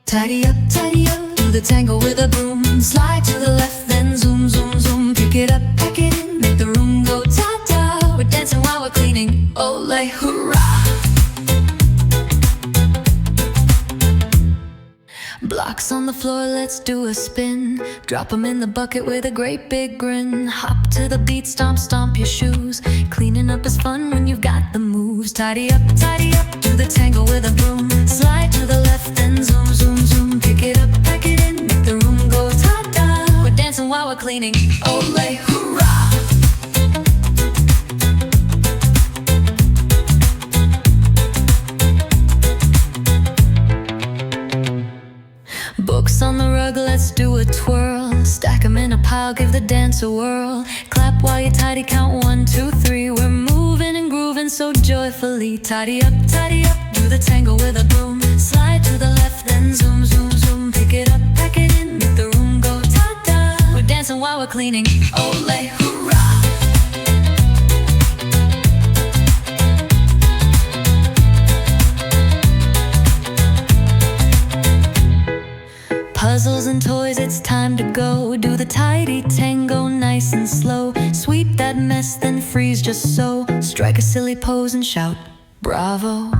Tidy up, do the tango with a broom. Slide to the left, then zoom, zoom, zoom. Pick it up, pack it in, make the room go ta-ta. We're dancing while we're cleaning, ole hurrah. Blocks on the floor, let's do a spin. Drop 'em in the bucket with a great big grin. Hop to the beat, stomp, stomp your shoes. Cleaning up is fun when you've got the moves. Tidy up, do the tango with a broom. Slide to the left, then zoom, zoom, zoom. Pick it up, pack it in, make the room go ta-da. We're dancing while we're cleaning, ole hurrah. Books on the rug, let's do a twirl. Stack 'em in a pile, give the dance a whirl. Clap while you tidy, count 1, 2, 3. We're moving and grooving so joyfully. Tidy up, do the tango with a broom. Slide to the left, then zoom, zoom, zoom. Pick it up, pack it in, make the room go ta-da. We're dancing while we're cleaning, ole hurrah. Puzzles and toys, it's time to go. Do the tidy tango nice and slow. Sweep that mess, then freeze just so. Strike a silly pose and shout, bravo.